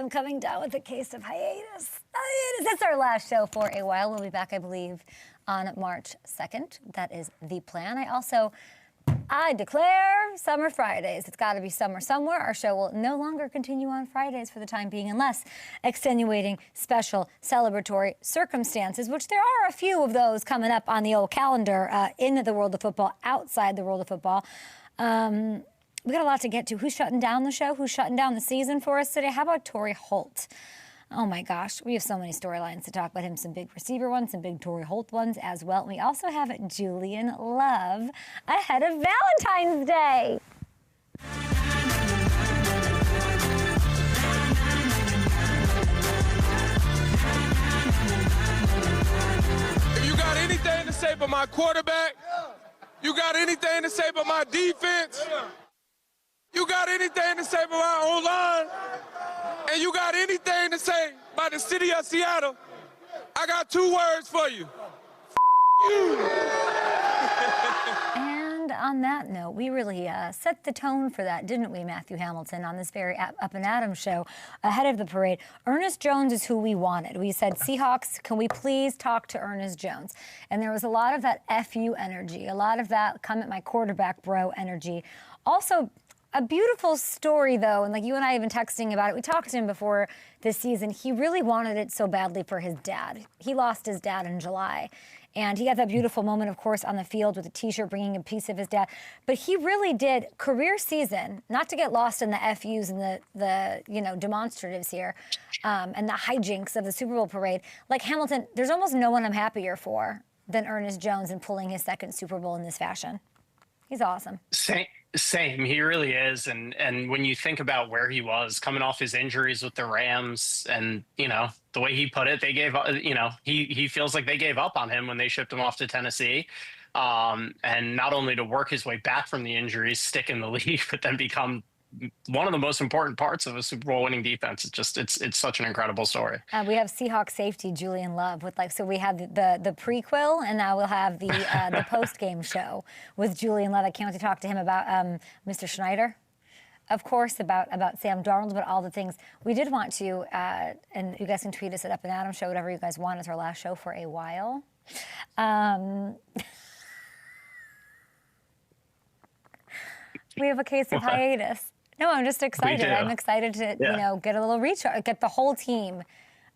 I'm coming down with a case of hiatus. That's our last show for a while. We'll be back, I believe, on March 2nd. That is the plan. I declare Summer Fridays. It's got to be summer somewhere. Our show will no longer continue on Fridays for the time being unless extenuating special celebratory circumstances, which there are a few of those coming up on the old calendar in the world of football, outside the world of football. We got a lot to get to. Who's shutting down the show? Who's shutting down the season for us today? How about Torry Holt? Oh my gosh, we have so many storylines to talk about him. Some big receiver ones, some big Torry Holt ones as well. And we also have Julian Love ahead of Valentine's Day. If you got anything to say about my quarterback, you got anything to say about my defense, you got anything to say about my O-line, and you got anything to say about the city of Seattle, I got two words for you. You. And on that note, we really set the tone for that, didn't we, Matthew Hamilton, on this very Up and Adams show ahead of the parade. Ernest Jones is who we wanted. We said, Seahawks, can we please talk to Ernest Jones? And there was a lot of that FU energy, a lot of that come at my quarterback, bro energy. Also, a beautiful story, though, and like you and I have been texting about it. We talked to him before this season. He really wanted it so badly for his dad. He lost his dad in July. And he had that beautiful moment, of course, on the field with a T-shirt bringing a piece of his dad. But he really did, career season, not to get lost in the FUs and the demonstratives here, and the hijinks of the Super Bowl parade. Like Hamilton, there's almost no one I'm happier for than Ernest Jones in pulling his second Super Bowl in this fashion. He's awesome. Same. He really is. And when you think about where he was coming off his injuries with the Rams and, the way he put it, they gave up, he feels like they gave up on him when they shipped him off to Tennessee. And not only to work his way back from the injuries, stick in the league, but then become one of the most important parts of a Super Bowl winning defense. It's such an incredible story. We have Seahawks safety Julian Love so we have the prequel, and now we'll have the post game show with Julian Love. I can't wait to talk to him about Mr. Schneider, of course, about Sam Darnold, about all the things we did want to. And you guys can tweet us at Up and Adams Show, whatever you guys want. It's our last show for a while. We have a case of hiatus. No, I'm just excited. I'm excited to, get a little recharge, get the whole team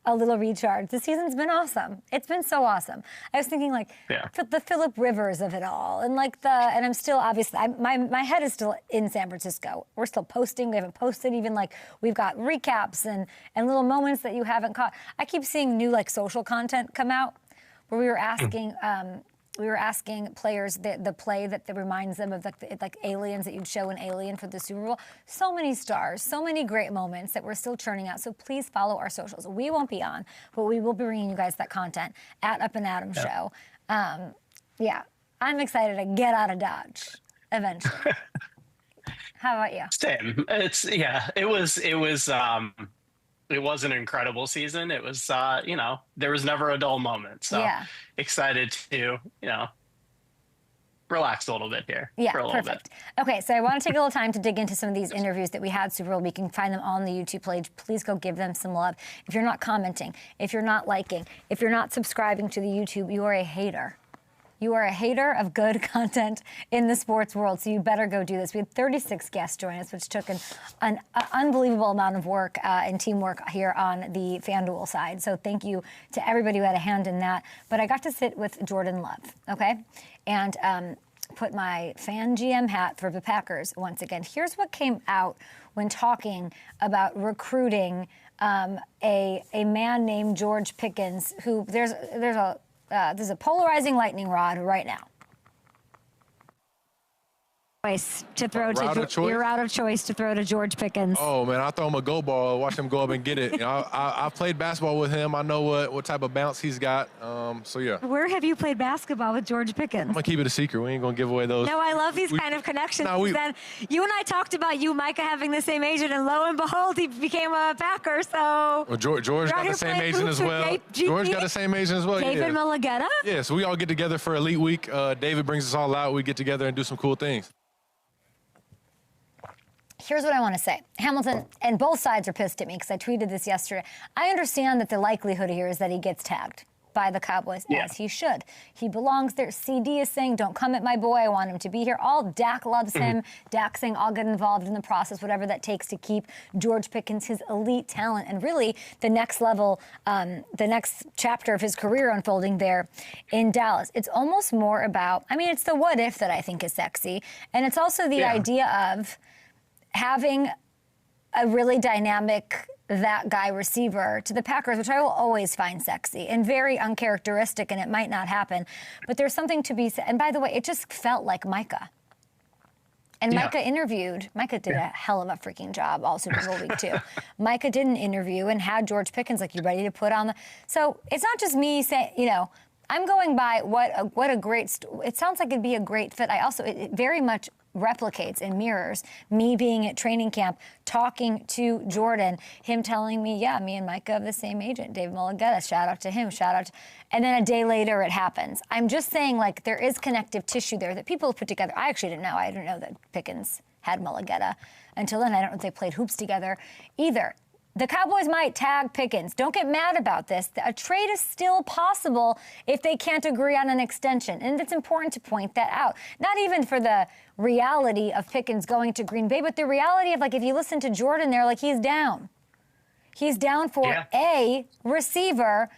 a little recharge. The season's been awesome. It's been so awesome. I was thinking the Phillip Rivers of it all. And and I'm still obviously, my head is still in San Francisco. We're still posting. We haven't posted even we've got recaps and little moments that you haven't caught. I keep seeing new social content come out where we were asking, players the play that reminds them of like aliens that you'd show an Alien for the Super Bowl. So many stars, so many great moments that we're still churning out. So please follow our socials. We won't be on, but we will be bringing you guys that content at Up and Adams Show. I'm excited to get out of Dodge eventually. How about you? Same. It was an incredible season. It was, there was never a dull moment. So excited to, relax a little bit here. Yeah, for a little perfect. Bit. Okay, so I want to take a little time to dig into some of these interviews that we had Super Bowl. We can find them on the YouTube page. Please go give them some love. If you're not commenting, if you're not liking, if you're not subscribing to the YouTube, you are a hater. You are a hater of good content in the sports world, so you better go do this. We had 36 guests join us, which took an unbelievable amount of work and teamwork here on the FanDuel side. So thank you to everybody who had a hand in that. But I got to sit with Jordan Love, okay, and put my fan GM hat for the Packers once again. Here's what came out when talking about recruiting a man named George Pickens, who there's a polarizing lightning rod right now. To throw your route of choice to throw to George Pickens. Oh man, I throw him a go ball, watch him go up and get it. I've played basketball with him. I know what type of bounce he's got. So yeah. Where have you played basketball with George Pickens? I'm gonna keep it a secret. We ain't gonna give away those. No, I love these kind of connections. Then you and I talked about you, Micah, having the same agent, and lo and behold, he became a Packer. So well, George got the same agent as well. George got the same agent as well. David Mulligetta. Yeah, so we all get together for Elite Week. David brings us all out. We get together and do some cool things. here's what I want to say. Hamilton, and both sides are pissed at me because I tweeted this yesterday. I understand that the likelihood here is that he gets tagged by the Cowboys, as he should. He belongs there. CD is saying, don't come at my boy. I want him to be here. Dak loves him. Dak saying, I'll get involved in the process, whatever that takes to keep George Pickens, his elite talent, and really the next level, the next chapter of his career unfolding there in Dallas. It's almost more about, I mean, it's the what if that I think is sexy. And it's also the idea of having a really dynamic that guy receiver to the Packers, which I will always find sexy and very uncharacteristic, and it might not happen. But there's something to be said. And by the way, it just felt like Micah. And Micah did a hell of a freaking job all Super Bowl week too. Micah did an interview and had George Pickens like, you ready to put on the... So it's not just me saying, you know, I'm going by what a great... It sounds like it'd be a great fit. It very much replicates and mirrors me being at training camp, talking to Jordan, him telling me, yeah, me and Micah have the same agent, Dave Mulligetta, shout out to him, and then a day later it happens. I'm just saying, like, there is connective tissue there that people have put together. I actually didn't know. I didn't know that Pickens had Mulligetta until then. I don't know if they played hoops together either. The Cowboys might tag Pickens. Don't get mad about this. A trade is still possible if they can't agree on an extension. And it's important to point that out. Not even for the reality of Pickens going to Green Bay, but the reality of, like, if you listen to Jordan there, like, he's down. He's down for a receiver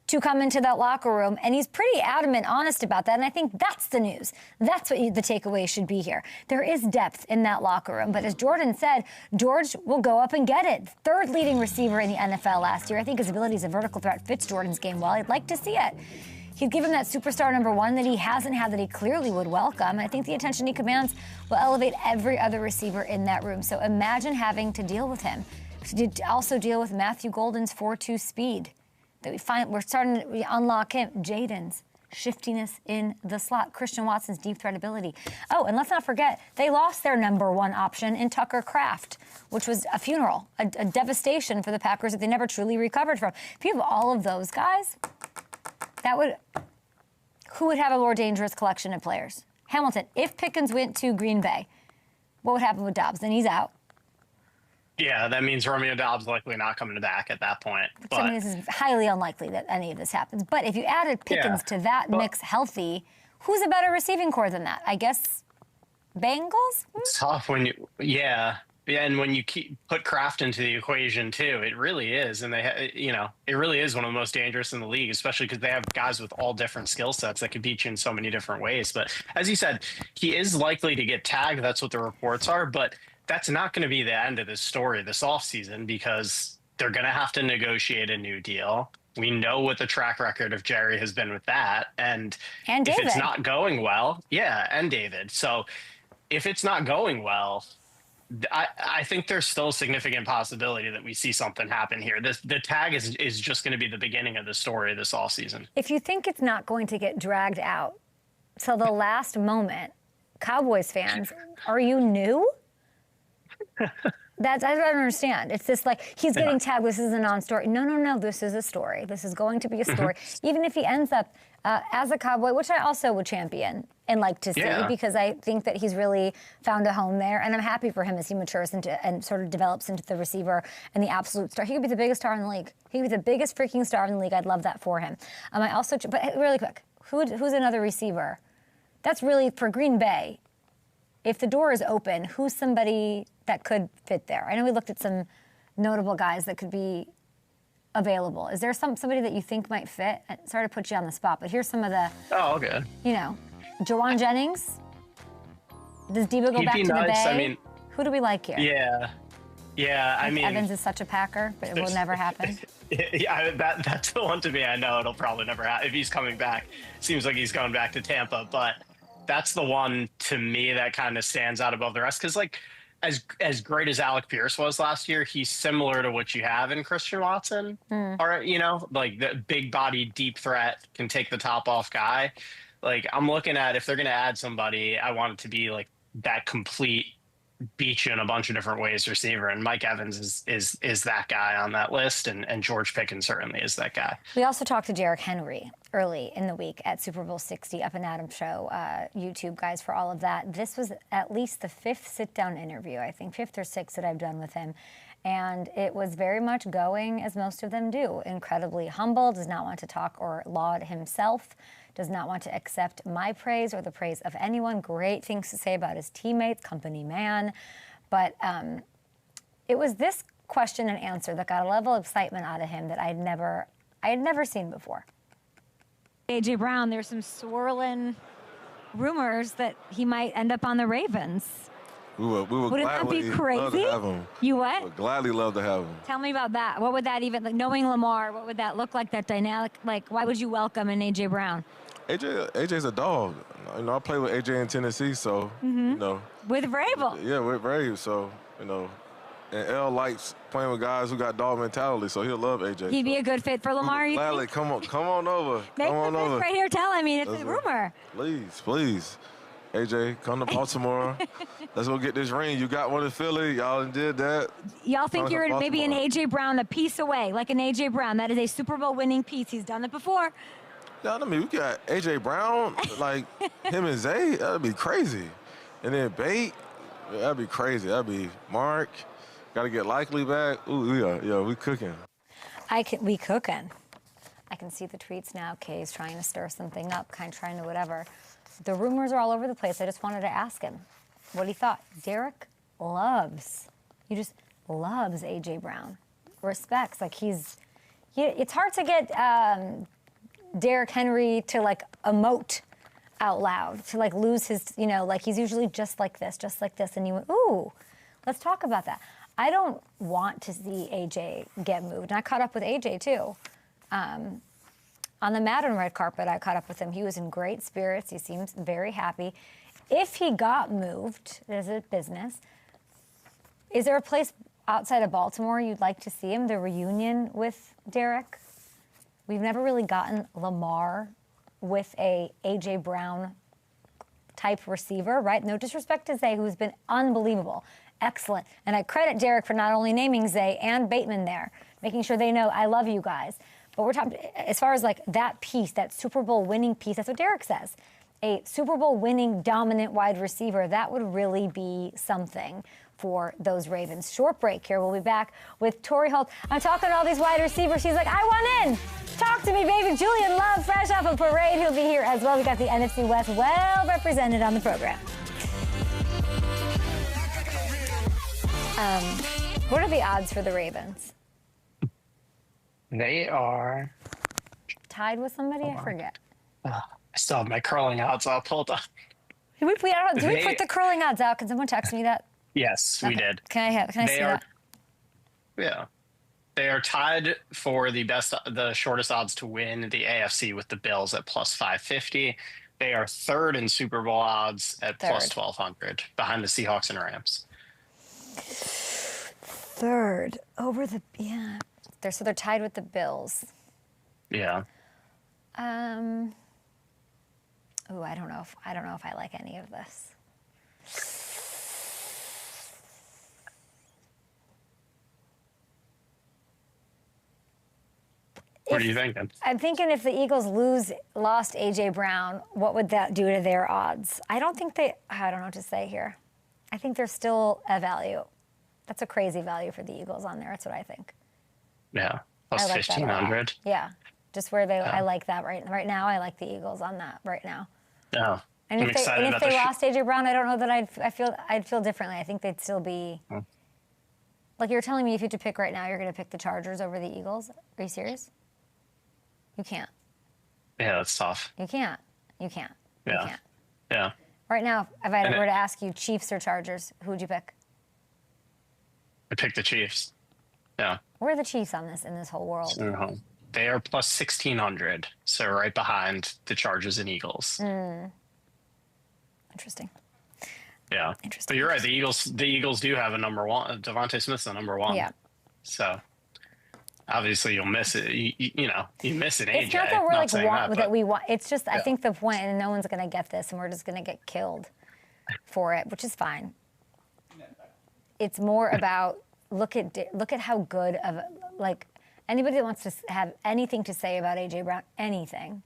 to come into that locker room, and he's pretty adamant, honest about that, and I think that's the news. That's what the takeaway should be here. There is depth in that locker room, but as Jordan said, George will go up and get it. Third leading receiver in the NFL last year. I think his ability as a vertical threat fits Jordan's game well. I'd like to see it. He'd give him that superstar number one that he hasn't had, that he clearly would welcome. I think the attention he commands will elevate every other receiver in that room. So imagine having to deal with him. To also deal with Matthew Golden's 4.2 speed. That we're starting to unlock him. Jaden's shiftiness in the slot. Christian Watson's deep threat ability. Oh, and let's not forget, they lost their number one option in Tucker Kraft, which was a funeral, a devastation for the Packers that they never truly recovered from. If you have all of those guys, who would have a more dangerous collection of players? Hamilton, if Pickens went to Green Bay, what would happen with Dobbs? Then he's out. Yeah, that means Romeo Dobbs likely not coming back at that point. But I mean, this is highly unlikely that any of this happens. But if you added Pickens to that mix healthy, who's a better receiving core than that? I guess Bengals? It's tough when you, and when you put Kraft into the equation too, it really is. And it really is one of the most dangerous in the league, especially because they have guys with all different skill sets that could beat you in so many different ways. But as you said, he is likely to get tagged. That's what the reports are. But that's not going to be the end of this story this offseason, because they're going to have to negotiate a new deal. We know what the track record of Jerry has been with that. And if it's not going well, and David. So if it's not going well, I think there's still a significant possibility that we see something happen here. The tag is just going to be the beginning of the story this offseason. If you think it's not going to get dragged out till the last moment, Cowboys fans, are you new? I don't understand. It's this, like, he's getting tagged. This is a non-story. No. This is a story. This is going to be a story. Even if he ends up as a Cowboy, which I also would champion and like to see, because I think that he's really found a home there. And I'm happy for him as he matures into and sort of develops into the receiver and the absolute star. He could be the biggest star in the league. He could be the biggest freaking star in the league. I'd love that for him. But really quick, who's another receiver? That's really for Green Bay. If the door is open, who's somebody that could fit there? I know we looked at some notable guys that could be available. Is there somebody that you think might fit? Sorry to put you on the spot, but here's some of the... Oh, okay. Jawan Jennings? Does Debo go back to the Bay? I mean, who do we like here? Yeah, I mean... Evans is such a Packer, but it will never happen. That's the one to me. I know it'll probably never happen. If he's coming back, seems like he's going back to Tampa, but... That's the one to me that kind of stands out above the rest. Because, like, as great as Alec Pierce was last year, he's similar to what you have in Christian Watson. Or, like the big body, deep threat, can take the top off guy. Like, I'm looking at, if they're going to add somebody, I want it to be like that complete beat you in a bunch of different ways receiver, and Mike Evans is that guy on that list, and George Pickens certainly is that guy. We also talked to Derrick Henry early in the week at Super Bowl 60, Up and Adam show, YouTube guys for all of that. This was at least the 5th sit-down interview, I think 5th or 6th that I've done with him. And it was very much going as most of them do. Incredibly humble, does not want to talk or laud himself, does not want to accept my praise or the praise of anyone. Great things to say about his teammates, company man. But it was this question and answer that got a level of excitement out of him that I had never seen before. A.J. Brown, there's some swirling rumors that he might end up on the Ravens. We would Wouldn't that be crazy? love to have him. You We what? would gladly love to have him. Tell me about that. What would that even, like, knowing Lamar, what would that look like, that dynamic? Like, why would you welcome an A.J. Brown? AJ's a dog. You know, I played with AJ in Tennessee, so, you know. With Vrabel. Yeah, with Braves, so, you know. And L likes playing with guys who got dog mentality, so he'll love AJ. He'd be a good fit for Lamar, you Gladly, think? come on over. Make Come on the over. pitch right here, tell him. I mean, it's Let's a go. rumor. Please. AJ, come to Baltimore. Let's go get this ring. You got one in Philly. Y'all did that. Y'all think Come to you're maybe an Baltimore. A.J. Brown a piece away, like an A.J. Brown. That is a Super Bowl winning piece. He's done it before. Yeah, I mean, we got AJ Brown, like him and Zay. That'd be crazy. And then Bate, that'd be crazy. That'd be Mark. Got to get Likely back. Ooh, we cooking. We cooking. I can see the tweets now. Kay's trying to stir something up, kind of trying to whatever. The rumors are all over the place. I just wanted to ask him what he thought. Derek loves A.J. Brown. Respects. Like, it's hard to get Derrick Henry to, like, emote out loud, to, like, lose his, you know, like, he's usually just like this. And you went, ooh, let's talk about that. I don't want to see AJ get moved. And I caught up with AJ, too. On the Madden red carpet, I caught up with him. He was in great spirits. He seems very happy. If he got moved, there's a business. Is there a place outside of Baltimore you'd like to see him, the reunion with Derek? We've never really gotten Lamar with a A.J. Brown type receiver, right? No disrespect to Zay, who's been unbelievable, excellent. And I credit Derek for not only naming Zay and Bateman there, making sure they know I love you guys. But we're talking, as far as like that piece, that Super Bowl winning piece, that's what Derek says. A Super Bowl winning dominant wide receiver, that would really be something for those Ravens. Short break here. We'll be back with Torry Holt. I'm talking to all these wide receivers. She's like, I want in. Talk to me, baby. Julian Love, fresh off a parade. He'll be here as well. We got the NFC West well represented on the program. What are the odds for the Ravens? They are Tied with somebody? I forget. I still have my curling odds all pulled up. Did we put the curling odds out? Can someone text me that? Yes, we did. Can I see that? Yeah. They are tied for the shortest odds to win the AFC with the Bills at plus 550. They are third in Super Bowl odds at plus 1,200, behind the Seahawks and Rams. Third over the So they're tied with the Bills. Yeah. Ooh, I don't know if I like any of this. What are you thinking? I'm thinking if the Eagles lost A.J. Brown, what would that do to their odds? I don't know what to say here. I think there's still a value. That's a crazy value for the Eagles on there. That's what I think. Yeah. Plus I like that a lot. 1,500. Yeah. Just where I like that right now. I like the Eagles on that right now. Yeah. And if they lost A.J. Brown, I don't know that I'd feel differently. I think they'd still be. Like you're telling me, if you had to pick right now, you're going to pick the Chargers over the Eagles. Are you serious? You can't. Yeah, that's tough. You can't. You can't. Yeah. You can't. Yeah. Right now, if I were to ask you Chiefs or Chargers, who would you pick? I picked the Chiefs. Yeah. Where are the Chiefs on this in this whole world? They are plus 1,600, so right behind the Chargers and Eagles. Interesting. Yeah. Interesting. But you're right. The Eagles do have a number one. DAVANTE Smith's the number one. Yeah. So obviously you'll miss it. You miss it. It's not that we're we want. It's just I think the point, and no one's going to get this, and we're just going to get killed for it, which is fine. it's more about look at how good of like anybody that wants to have anything to say about A.J. Brown, anything.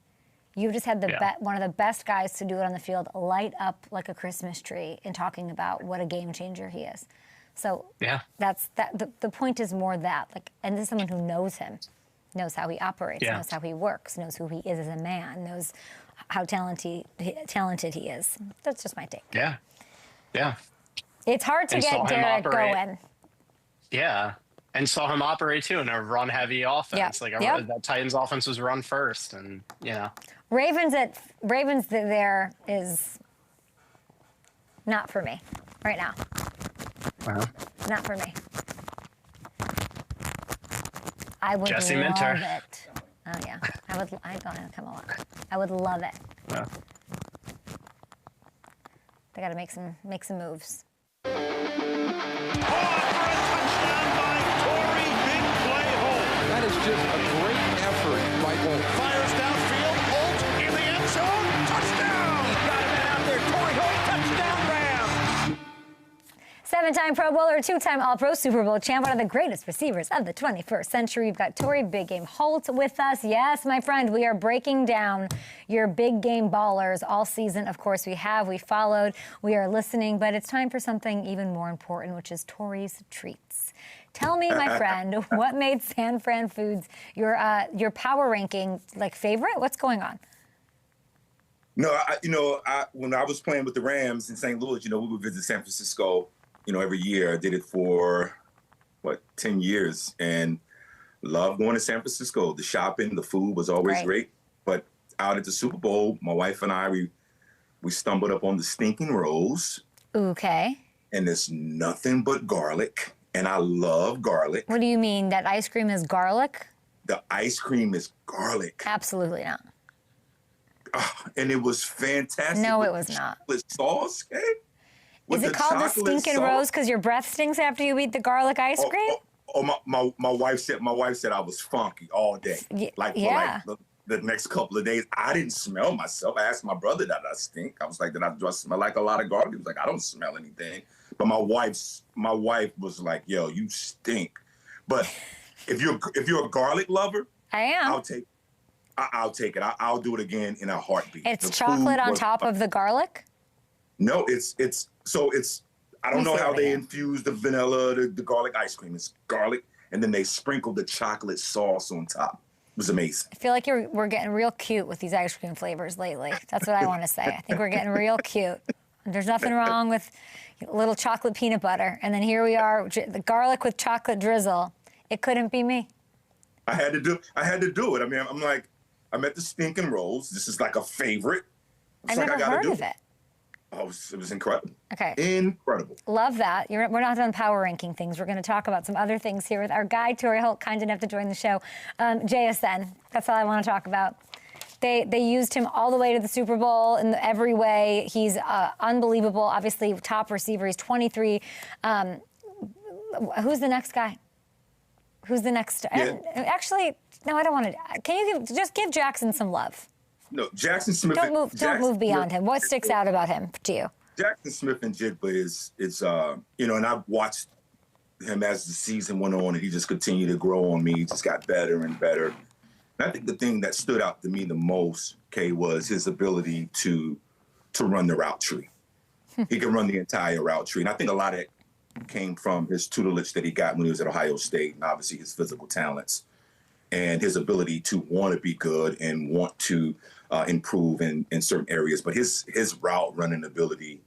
You've just had one of the best guys to do it on the field, light up like a Christmas tree in talking about what a game changer he is. So that's the point is more that like, and this is someone who knows him, knows how he operates, knows how he works, knows who he is as a man, knows how talented he is. That's just my take. Yeah. Yeah. It's hard to get Derek going. Yeah. And saw him operate too in a run-heavy offense. That Titans offense was run first, and Ravens there is not for me right now. Not for me. I would Jesse love Minter. it. Oh yeah, come along. I would love it. Yeah. They got to make some moves. That is just a great effort by Holt. Fires downfield. Holt in the end zone. Touchdown! Got him out there. Torry Holt. Touchdown, Rams! 7-time Pro Bowler, 2-time All-Pro, Super Bowl champ, one of the greatest receivers of the 21st century. We've got Torry Big Game Holt with us. Yes, my friend, we are breaking down your big game ballers all season. Of course, we followed, we are listening, but it's time for something even more important, which is Torry's treats. Tell me, my friend, what made San Fran Foods your power ranking favorite? What's going on? No, when I was playing with the Rams in St. Louis, we would visit San Francisco, every year. I did it for 10 years, and loved going to San Francisco. The shopping, the food was always great. But out at the Super Bowl, my wife and I, we stumbled up on the stinking rolls. Okay. And there's nothing but garlic. And I love garlic. What do you mean? That ice cream is garlic? The ice cream is garlic. Absolutely not. And it was fantastic. No, it was not. With sauce, okay? Is it called the stinking rose because your breath stinks after you eat the garlic ice cream? My wife said I was funky all day. For the next couple of days. I didn't smell myself. I asked my brother that I stink. I was like, do I smell like a lot of garlic? He was like, I don't smell anything. But my wife was like, yo, you stink. But if you're a garlic lover, I am. I'll take it. I'll do it again in a heartbeat. It's chocolate on top of the garlic? No, it's I don't know how they infuse the vanilla, the garlic ice cream. It's garlic, and then they sprinkle the chocolate sauce on top. It was amazing. I feel like we're getting real cute with these ice cream flavors lately. That's what I want to say. I think we're getting real cute. There's nothing wrong with a little chocolate peanut butter. And then here we are, the garlic with chocolate drizzle. It couldn't be me. I had to do it. I mean, I'm like, I'm at the Stinking Rolls. This is like a favorite. I've never heard of it. Oh, it was incredible. Okay. Incredible. Love that. We're not done power ranking things. We're going to talk about some other things here with our guy, Torry Holt, kind enough to join the show. JSN, that's all I want to talk about. They used him all the way to the Super Bowl in every way. He's unbelievable. Obviously, top receiver. He's 23. Who's the next guy? Who's the next? Yeah. Actually, no, I don't want to. Can you just give Jackson some love? No, Jackson Smith. Don't move beyond him. What sticks out about him to you? Jackson Smith-Njigba is and I've watched him as the season went on, and he just continued to grow on me. He just got better and better. And I think the thing that stood out to me the most, Kay, was his ability to run the route tree. He can run the entire route tree, and I think a lot of it came from his tutelage that he got when he was at Ohio State, and obviously his physical talents and his ability to want to be good and want to improve in certain areas. But his route running ability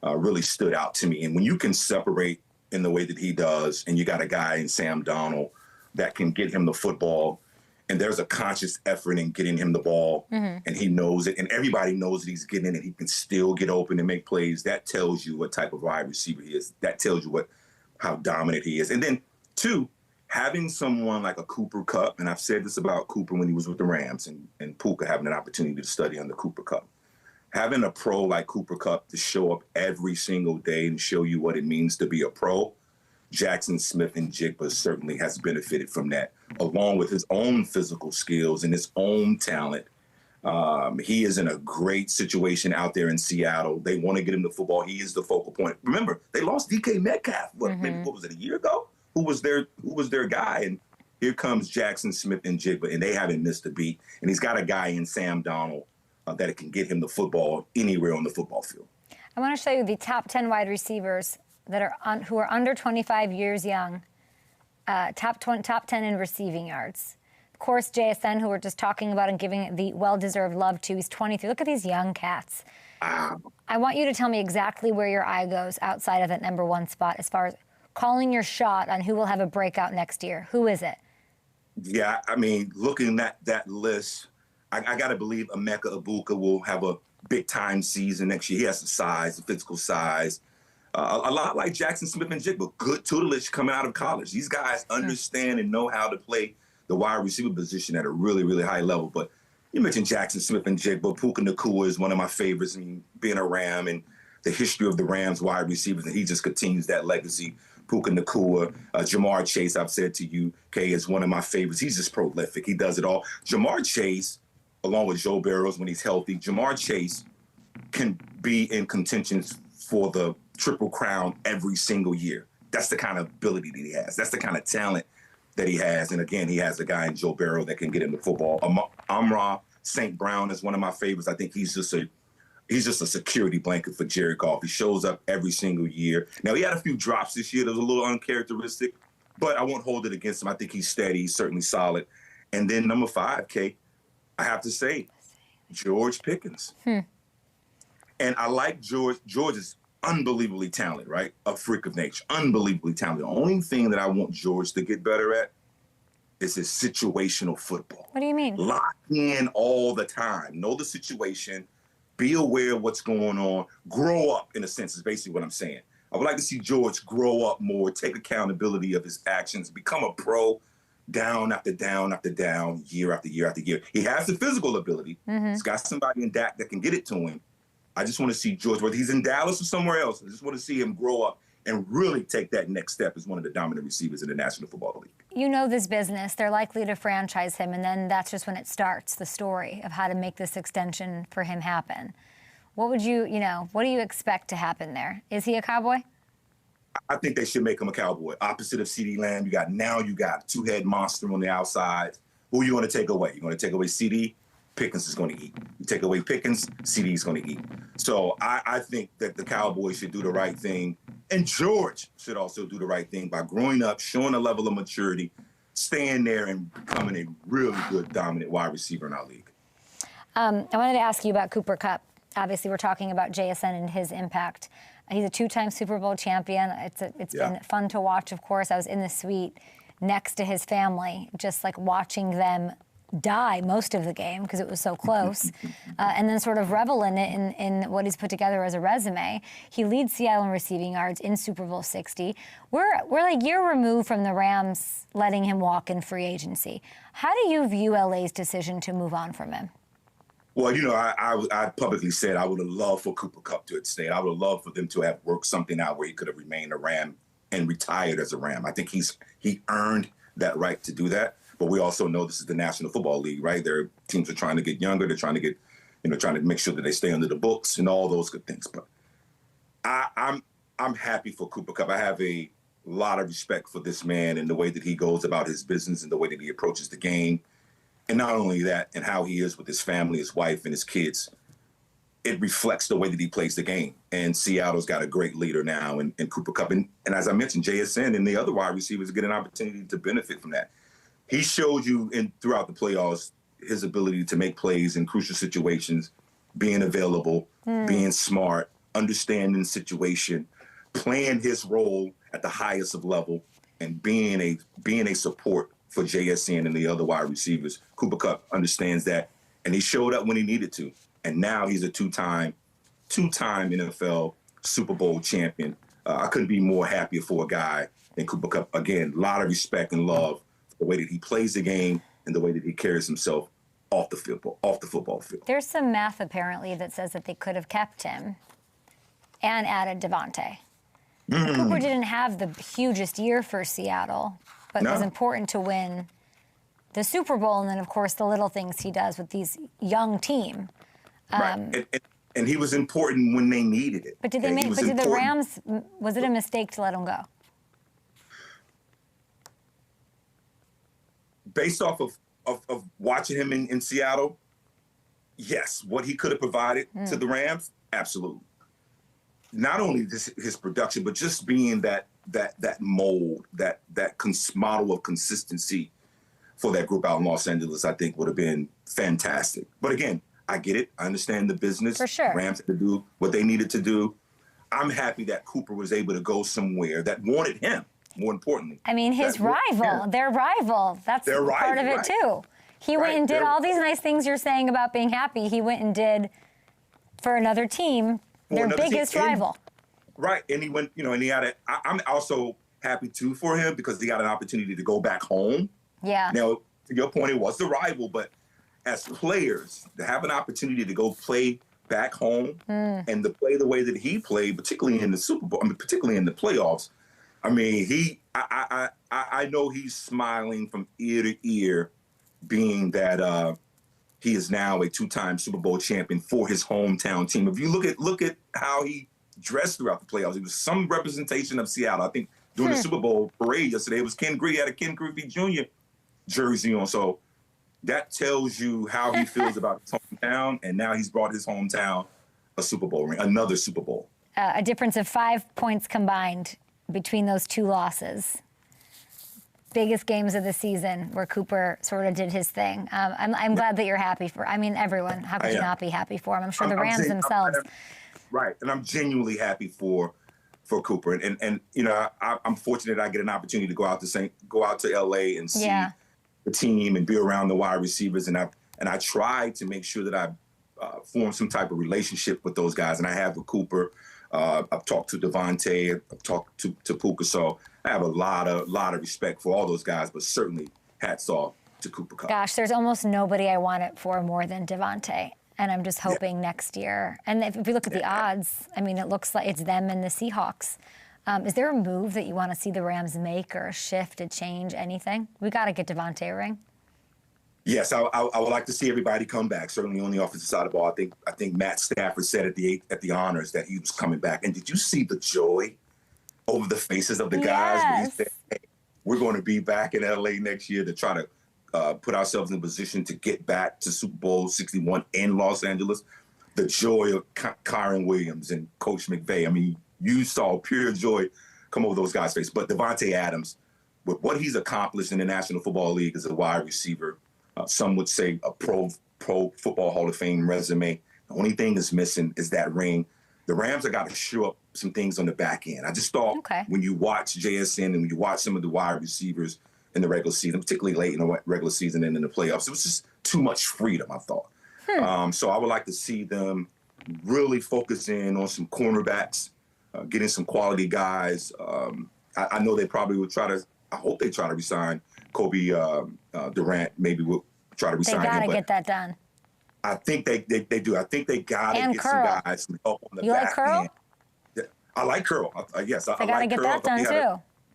really stood out to me. And when you can separate in the way that he does, and you got a guy in Sam Darnold that can get him the football, and there's a conscious effort in getting him the ball, and he knows it, and everybody knows that he's getting it, he can still get open and make plays. That tells you what type of wide receiver he is. That tells you how dominant he is. And then, two, having someone like a KUPP, and I've said this about Cooper when he was with the Rams, and PUKA having an opportunity to study under KUPP. Having a pro like KUPP to show up every single day and show you what it means to be a pro, Jackson Smith-Njigba certainly has benefited from that, along with his own physical skills and his own talent. He is in a great situation out there in Seattle. They want to get him the football. He is the focal point. Remember, they lost DK Metcalf. Maybe what was it, a year ago? Who was their guy? And here comes Jackson Smith-Njigba, and they haven't missed a beat. And he's got a guy in Sam Donald that can get him the football anywhere on the football field. I want to show you the top 10 wide receivers that are who are under 25 years young, top 10 in receiving yards. Of course, JSN, who we're just talking about and giving the well-deserved love to, he's 23. Look at these young cats. I want you to tell me exactly where your eye goes outside of that number one spot as far as calling your shot on who will have a breakout next year. Who is it? Yeah, I mean, looking at that list, I got to believe Emeka Egbuka will have a big-time season next year. He has the size, the physical size. A lot like Jackson Smith-Njigba, good tutelage coming out of college. These guys understand and know how to play the wide receiver position at a really, really high level. But you mentioned Jackson Smith-Njigba. Puka Nacua is one of my favorites. I mean, being a Ram and the history of the Rams wide receivers, and he just continues that legacy. Puka Nacua, Jamar Chase, I've said to you, Kay, is one of my favorites. He's just prolific. He does it all. Jamar Chase, along with Joe Burrows when he's healthy, Jamar Chase can be in contention for the Triple Crown every single year. That's the kind of ability that he has. That's the kind of talent that he has. And again, he has a guy in Joe Burrow that can get him the football. Amon-Ra St. Brown is one of my favorites. I think he's just a security blanket for Jared Goff. He shows up every single year. Now, he had a few drops this year that was a little uncharacteristic, but I won't hold it against him. I think he's steady. He's certainly solid. And then number 5, Kay, I have to say, George Pickens. And I like George. George is unbelievably talented, right? A freak of nature, unbelievably talented. The only thing that I want George to get better at is his situational football. What do you mean? Lock in all the time. Know the situation. Be aware of what's going on. Grow up, in a sense, is basically what I'm saying. I would like to see George grow up more, take accountability of his actions, become a pro down after down after down, year after year after year. He has the physical ability. He's got somebody in Dak that can get it to him. I just want to see George, whether he's in Dallas or somewhere else, I just want to see him grow up and really take that next step as one of the dominant receivers in the National Football League. You know this business. They're likely to franchise him, and then that's just when it starts, the story of how to make this extension for him happen. What would what do you expect to happen there? Is he a Cowboy? I think they should make him a Cowboy. Opposite of CeeDee Lamb, you got two-head monster on the outside. Who are you going to take away? You're going to take away CeeDee? Pickens is going to eat. You take away Pickens, CeeDee is going to eat. So I think that the Cowboys should do the right thing, and George should also do the right thing by growing up, showing a level of maturity, staying there, and becoming a really good, dominant wide receiver in our league. I wanted to ask you about Cooper Kupp. Obviously, we're talking about JSN and his impact. He's a 2-time Super Bowl champion. It's been fun to watch, of course. I was in the suite next to his family, just like watching them die most of the game because it was so close, and then sort of revel in it in what he's put together as a resume. He leads Seattle in receiving yards in Super Bowl 60. We're like a year removed from the Rams letting him walk in free agency. How do you view LA's decision to move on from him? Well, I publicly said I would have loved for Cooper Kupp to have stayed. I would have loved for them to have worked something out where he could have remained a Ram and retired as a Ram. I think he earned that right to do that. But we also know this is the National Football League, right? Their teams are trying to get younger. They're trying to get, trying to make sure that they stay under the books and all those good things. But I'm happy for Cooper Kupp. I have a lot of respect for this man and the way that he goes about his business and the way that he approaches the game. And not only that, and how he is with his family, his wife, and his kids. It reflects the way that he plays the game. And Seattle's got a great leader now in Cooper Kupp. And as I mentioned, JSN and the other wide receivers get an opportunity to benefit from that. He showed you throughout the playoffs his ability to make plays in crucial situations, being available, being smart, understanding the situation, playing his role at the highest of level, and being a support for JSN and the other wide receivers. Cooper Kupp understands that, and he showed up when he needed to. And now he's a two-time NFL Super Bowl champion. I couldn't be more happier for a guy than Cooper Kupp. Again, a lot of respect and love for the way that he plays the game and the way that he carries himself off the football field. There's some math apparently that says that they could have kept him and added DAVANTE. Cooper didn't have the hugest year for Seattle, but it was important to win the Super Bowl, and then, of course, the little things he does with these young team. Right. And he was important when they needed it. But did they make? But did the Rams? Was it a mistake to let him go? Based off of watching him in Seattle, yes. What he could have provided to the Rams, absolutely. Not only his production, but just being that mold, that model of consistency for that group out in Los Angeles, I think would have been fantastic. But again, I get it. I understand the business. For sure. Rams had to do what they needed to do. I'm happy that Cooper was able to go somewhere that wanted him, more importantly. I mean, his rival, their rival. That's part of it, too. He went and did all these nice things you're saying about being happy. He went and did for another team, their biggest rival. Right. And he went, and he had I'm also happy, too, for him because he got an opportunity to go back home. Yeah. Now, to your point, it was the rival, but as players, to have an opportunity to go play back home and to play the way that he played, particularly in the Super Bowl, particularly in the playoffs, I mean, I know he's smiling from ear to ear, being that he is now a two-time Super Bowl champion for his hometown team. If you look at how he dressed throughout the playoffs, it was some representation of Seattle. I think during the Super Bowl parade yesterday, it was Ken Griffey, had a Ken Griffey Jr. jersey on. So that tells you how he feels about his hometown, and now he's brought his hometown a Super Bowl ring, another Super Bowl. A difference of 5 points combined between those two losses. Biggest games of the season where Cooper sort of did his thing. I'm glad that you're happy for. I mean, everyone. How could you not be happy for him? I'm sure the Rams themselves. Right, and I'm genuinely happy for Cooper, and I'm fortunate I get an opportunity to go out to LA and see the team and be around the wide receivers, and I try to make sure that I form some type of relationship with those guys, and I have with Cooper. I've talked to DAVANTE, I've talked to PUKA, so I have a lot of respect for all those guys, but certainly hats off to Cooper Kupp. Gosh, there's almost nobody I want it for more than DAVANTE, and I'm just hoping next year. And if we look at the odds, I mean, it looks like it's them and the Seahawks. Is there a move that you want to see the Rams make, or a shift, a change, anything? We got to get DAVANTE a ring. Yes, I would like to see everybody come back. Certainly on the offensive side of the ball. I think Matt Stafford said at the honors that he was coming back. And did you see the joy over the faces of the guys when he said, "Hey, we're going to be back in LA next year to try to put ourselves in a position to get back to Super Bowl 61 in Los Angeles"? The joy of Kyron Williams and Coach McVay. I mean, you saw pure joy come over those guys' faces. But Davante Adams, with what he's accomplished in the National Football League as a wide receiver, some would say a pro football Hall of Fame resume. The only thing that's missing is that ring. The Rams have got to show up some things on the back end. I just thought when you watch JSN and when you watch some of the wide receivers in the regular season, particularly late in the regular season and in the playoffs, it was just too much freedom, I thought. So I would like to see them really focus in on some cornerbacks, getting some quality guys. I know they probably would I hope they try to resign Kobe Durant. Maybe we'll try to resign him. They got to get that done. I think they do. I think they got to get some guys some help on the back end. You like Curl? I like Curl. Yes, I like Curl. They got to get that done,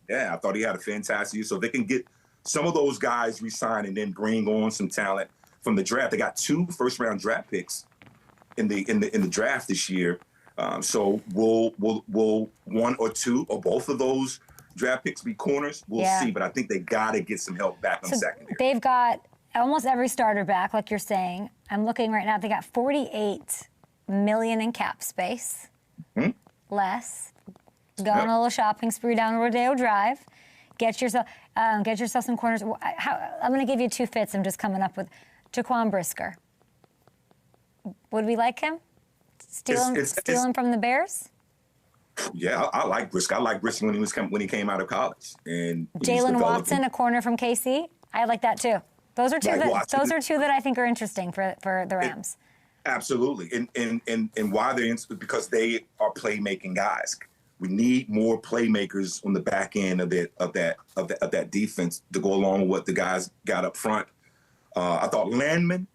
too. I thought he had a fantastic year. So if they can get some of those guys re-signed and then bring on some talent from the draft. They got 2 first-round draft picks in the draft this year. So will one or two or both of those draft picks be corners? We'll see. But I think they got to get some help back on secondary. They've got almost every starter back, like you're saying. I'm looking right now. They got $48 million in cap space. Less. Go on a little shopping spree down Rodeo Drive. Get yourself some corners. I'm going to give you 2 fits I'm just coming up with. Jaquan Brisker. Would we like him? Steal him from the Bears? Yeah, I like Brisker. I like Brisker when he came out of college. And Jalen Watson, a corner from KC. I like that too. Those are two that I think are interesting for the Rams. Absolutely, and why they're interesting because they are playmaking guys. We need more playmakers on the back end of that defense to go along with what the guys got up front. I thought Landman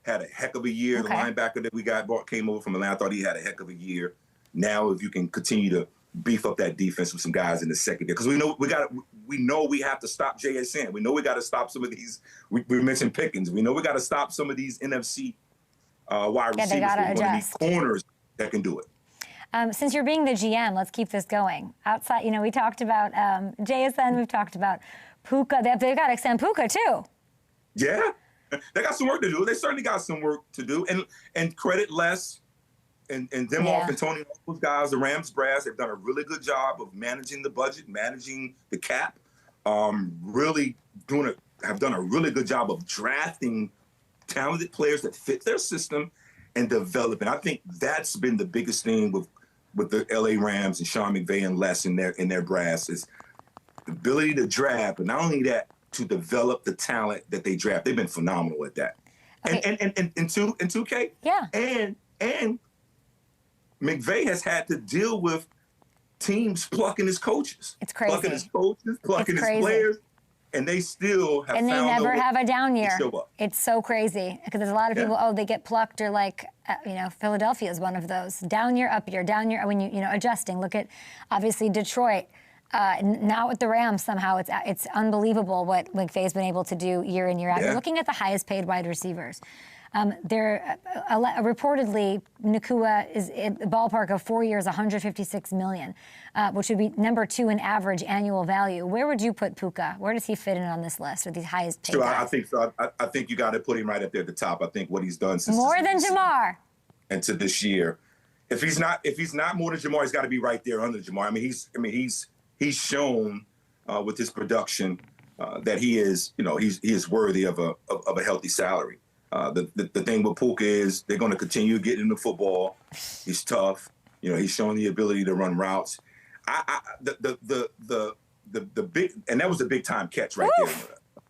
had a heck of a year. The linebacker that we came over from Atlanta, I thought he had a heck of a year. Now, if you can continue to beef up that defense with some guys in the secondary because we know we have to stop JSN. We know we got to stop some of these. We mentioned Pickens. We know we got to stop some of these NFC wide receivers. They got to adjust. Corners that can do it. Since you're being the GM, let's keep this going. Outside, we talked about JSN. We've talked about PUKA. They've got to extend PUKA too. Yeah, they got some work to do. They certainly got some work to do. And credit Les and Demoff and Tony, those guys, the Rams brass, they've done a really good job of managing the budget, managing the cap. Really have done a really good job of drafting talented players that fit their system and developing. I think that's been the biggest thing with the LA Rams and Sean McVay and Les in their brass is the ability to draft, but not only that, to develop the talent that they draft. They've been phenomenal at that. Okay. And in 2K. Yeah. And McVay has had to deal with teams plucking his coaches. It's crazy. Plucking his coaches, plucking his players. And they still have and they never have a down year. It's so crazy because there's a lot of people. Oh, they get plucked, or like Philadelphia is one of those down year, up year, down year. When adjusting. Look at obviously Detroit. Now with the Rams, somehow it's unbelievable what McVay's been able to do year in year out. Yeah. You're looking at the highest paid wide receivers. They're reportedly Nakua is in the ballpark of 4 years, $156 million, which would be number 2 in average annual value. Where would you put Puka? Where does he fit in on this list with these highest paid? Sure, guys? I think so. I think you got to put him right up there at the top. I think what he's done since more than Jamar, and to this year, if he's not more than Jamar, he's got to be right there under Jamar. He's shown with his production that he is worthy of a healthy salary. The thing with Puka is they're going to continue getting the football. He's tough. He's shown the ability to run routes. The big, and that was a big time catch right there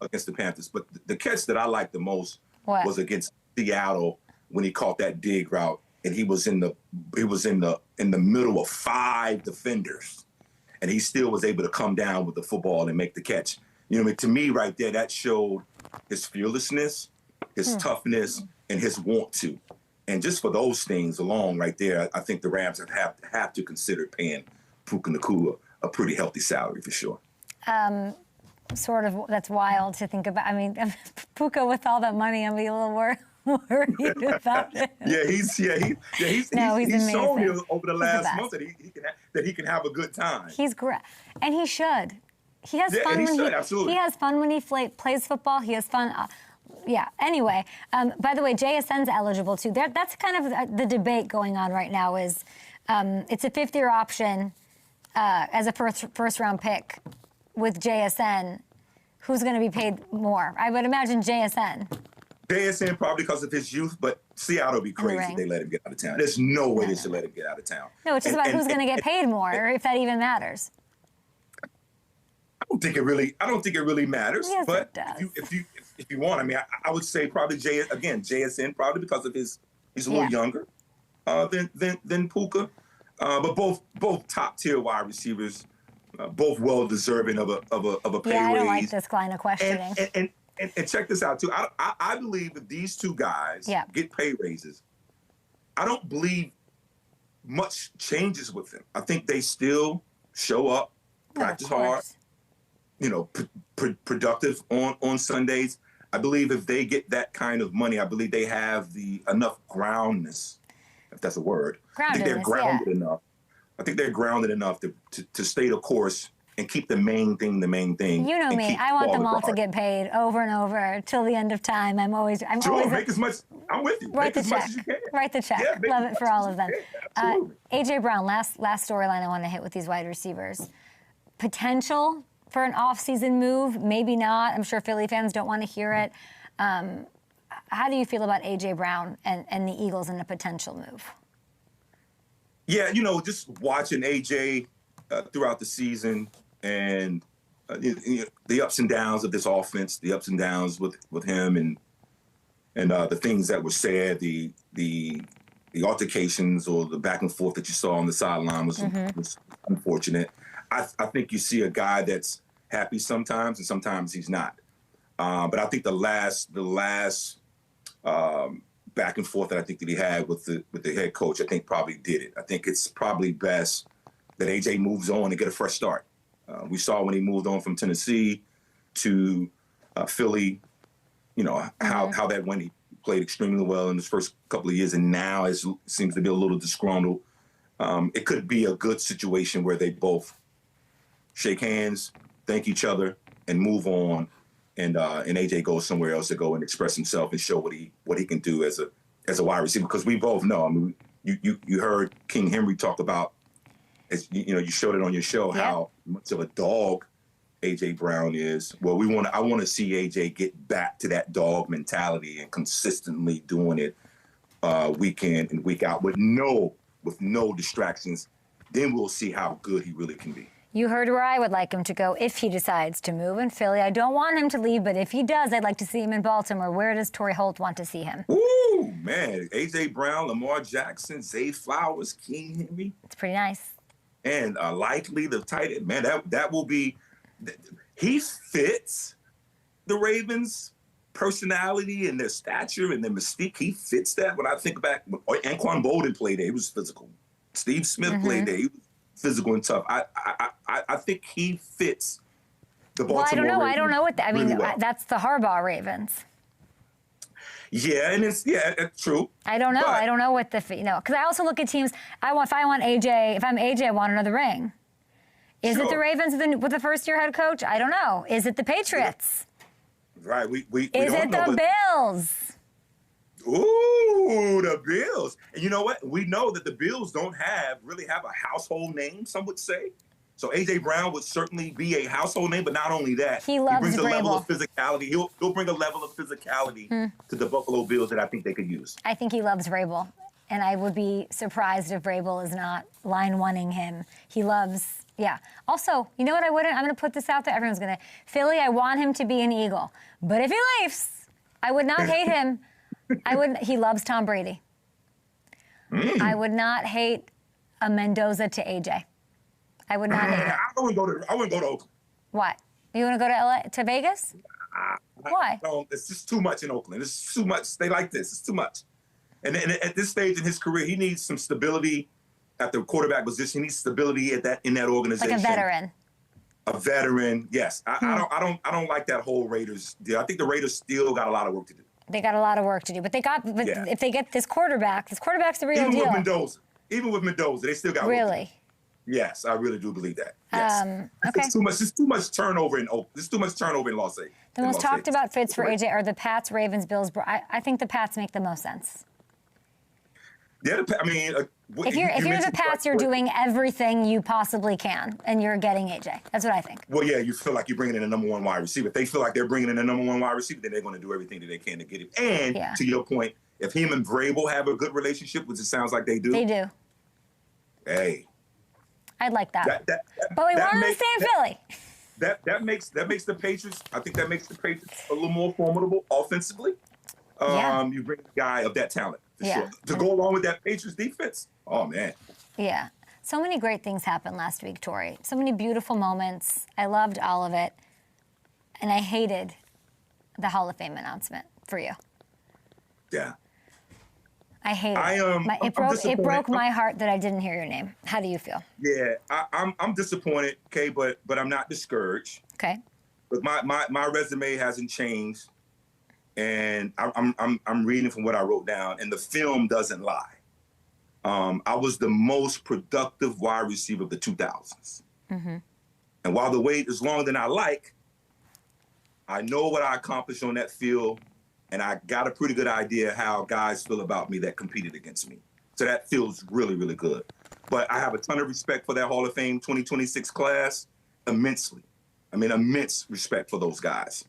against the Panthers. But the catch that I liked the most was against Seattle when he caught that dig route and he was in the middle of 5 defenders. And he still was able to come down with the football and make the catch. To me right there, that showed his fearlessness, his toughness, and his want to. And just for those things alone right there, I think the Rams have to consider paying Puka Nacua a pretty healthy salary for sure. That's wild to think about. Puka with all that money, I'm a little worried about it. He's shown here over the last month that he can have a good time. He's great, and he should. He has fun he has fun when he plays football. He has fun. Anyway, by the way, JSN's eligible too. That's kind of the debate going on right now. Is it's a 5th-year option as a first-round pick with JSN. Who's going to be paid more? I would imagine JSN. JSN probably because of his youth, but Seattle would be crazy if they let him get out of town. There's no way they should let him get out of town. No, it's just about who's going to get paid more, or if that even matters. I don't think it really matters. Yes, but it does. if you want, I would say probably JSN probably because of he's a little younger than Puka, but both top tier wide receivers, both well deserving of a pay raise. I don't like this line of questioning. And check this out, too. I believe if these two guys get pay raises, I don't believe much changes with them. I think they still show up, practice hard, productive on Sundays. I believe if they get that kind of money, I believe they have enough groundness, if that's a word. I think they're grounded enough. I think they're grounded enough to stay the course and keep the main thing. You know me. I want them all to get paid over and over till the end of time. I'm always make as much. I'm with you. Write the check. Write the check. Yeah, love it for all of them. AJ Brown. Last storyline I want to hit with these wide receivers. Potential for an off-season move, maybe not. I'm sure Philly fans don't want to hear it. How do you feel about AJ Brown and the Eagles in a potential move? Yeah, just watching AJ throughout the season and the ups and downs of this offense, the ups and downs with him and the things that were said, the altercations or the back and forth that you saw on the sideline was unfortunate. I think you see a guy that's happy sometimes and sometimes he's not. But I think the last back and forth that I think that he had with the head coach, I think probably did it. I think it's probably best that AJ moves on and get a fresh start. We saw when he moved on from Tennessee to Philly, you know, how that went. He played extremely well in his first couple of years, and now it seems to be a little disgruntled. It could be a good situation where they both shake hands, thank each other, and move on. And AJ goes somewhere else to go and express himself and show what he can do as a wide receiver. Because we both know, I mean, you heard King Henry talk about, as you know, you showed it on your show, how much of a dog AJ Brown is. Well, I want to see AJ get back to that dog mentality and consistently doing it week in and week out with no distractions. Then we'll see how good he really can be. You heard where I would like him to go if he decides to move in Philly. I don't want him to leave, but if he does, I'd like to see him in Baltimore. Where does Torry Holt want to see him? Ooh, man. AJ Brown, Lamar Jackson, Zay Flowers, King Henry. It's pretty nice. And likely the tight end. Man, that will be – he fits the Ravens' personality and their stature and their mystique. He fits that. When I think back, Anquan Bolden played there. He was physical. Steve Smith played there. He was physical and tough. I think he fits the Baltimore Well, Ravens. I don't know what I mean, really well. That's the Harbaugh Ravens. Yeah, and it's true. I don't know. But I don't know what because I also look at teams. If I'm AJ, I want another ring. Is it the Ravens with the first-year head coach? I don't know. Is it the Patriots? Right. We Is don't it know, the Bills? Ooh, the Bills. And you know what? We know that the Bills don't really have a household name, some would say. So A.J. Brown would certainly be a household name, but not only that, He loves brings a level of Vrabel. physicality. He'll bring a level of physicality to the Buffalo Bills that I think they could use. I think he loves Vrabel, and I would be surprised if Vrabel is not line one-ing him. He loves, Also, you know what I wouldn't? I'm going to put this out there. Everyone's going to, Philly, I want him to be an Eagle. But if he leaves, I would not hate him. He loves Tom Brady. I would not hate a Mendoza to AJ. I would not hate it. I wouldn't go to Oakland. What? You want to go to LA, to Vegas? Why? No, it's just too much in Oakland. It's too much. They like this. It's too much. And at this stage in his career, he needs some stability at the quarterback position. He needs stability in that organization. Like a veteran. A veteran, yes. I don't like that whole Raiders deal. I think the Raiders still got a lot of work to do. They got a lot of work to do, but if they get this quarterback's the real deal. Even with Mendoza, they still got work to do. Really? Yes, I really do believe that. Yes. Okay. There's too much turnover in Oakland. There's too much turnover in Los Angeles. The most talked about fits for AJ are the Pats, Ravens, Bills. I think the Pats make the most sense. Yeah, I mean, if you're the Pats, you're doing everything you possibly can, and you're getting AJ. That's what I think. Well, yeah, you feel like you're bringing in a number one wide receiver. If they feel like they're bringing in a number one wide receiver, then they're going to do everything that they can to get him. And to your point, if him and Vrabel have a good relationship, which it sounds like they do. They do. Hey. I'd like that. But we want to stay in Philly. That makes the Patriots. I think that makes the Patriots a little more formidable offensively. You bring a guy of that talent for sure to go along with that Patriots defense. Oh man. Yeah. So many great things happened last week, Torry. So many beautiful moments. I loved all of it, and I hated the Hall of Fame announcement for you. Yeah. I hate it. It broke my heart that I didn't hear your name. How do you feel? Yeah, I'm disappointed, Kay, but I'm not discouraged. Okay. But my resume hasn't changed, and I'm reading from what I wrote down, and the film doesn't lie. I was the most productive wide receiver of the 2000s. Mm-hmm. And while the wait is longer than I like, I know what I accomplished on that field. And I got a pretty good idea how guys feel about me that competed against me. So that feels really, really good. But I have a ton of respect for that Hall of Fame 2026 class, immensely. I mean, immense respect for those guys.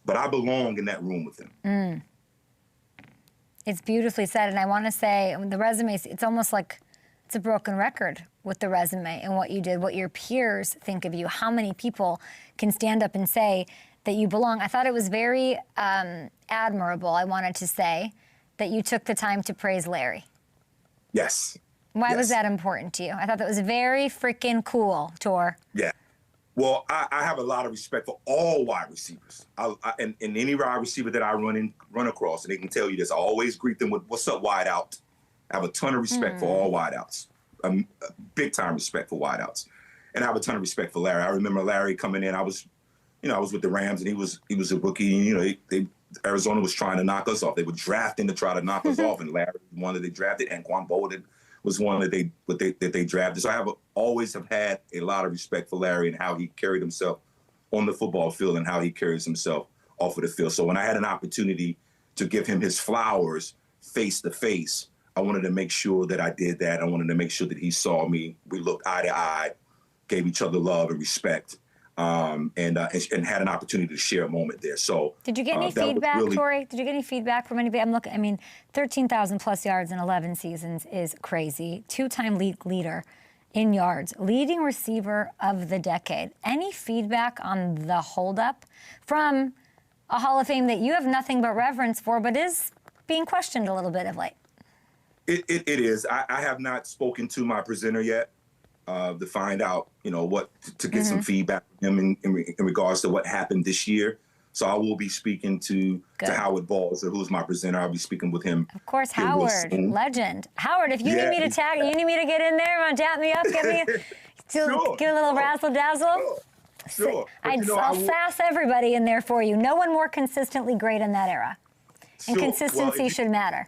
But I belong in that room with them. It's beautifully said. And I want to say, the resume, it's almost like it's a broken record with the resume and what you did, what your peers think of you, how many people can stand up and say that you belong. I thought it was very admirable, I wanted to say, that you took the time to praise Larry. Yes. Why was that important to you? I thought that was very freaking cool, Tor. Yeah. Well, I have a lot of respect for all wide receivers. And any wide receiver that I run across, and they can tell you this, I always greet them with, "What's up, wide out?" I have a ton of respect for all wide outs. big time respect for wideouts, and I have a ton of respect for Larry. I remember Larry coming in. I was with the Rams, and he was a rookie. And, Arizona was trying to knock us off. They were drafting to try to knock us off, and Larry was one that they drafted, and Quan Bolden was one that they drafted. So I always have had a lot of respect for Larry and how he carried himself on the football field and how he carries himself off of the field. So when I had an opportunity to give him his flowers face to face, I wanted to make sure that I did that. I wanted to make sure that he saw me. We looked eye to eye, gave each other love and respect, and had an opportunity to share a moment there. So did you get any feedback, Torry? Did you get any feedback from anybody? I'm looking. I mean, 13,000 plus yards in 11 seasons is crazy. Two-time league leader in yards, leading receiver of the decade. Any feedback on the holdup from a Hall of Fame that you have nothing but reverence for, but is being questioned a little bit of late? It is. I have not spoken to my presenter yet to find out, what to get some feedback from him in regards to what happened this year. So I will be speaking to Howard Balzer, who's my presenter. I'll be speaking with him. Of course, Howard, legend. Howard, if you need me to tag, you need me to get in there, want to dap me up, give a little razzle dazzle. Sure. I'll sass everybody in there for you. No one more consistently great in that era. And consistency should matter.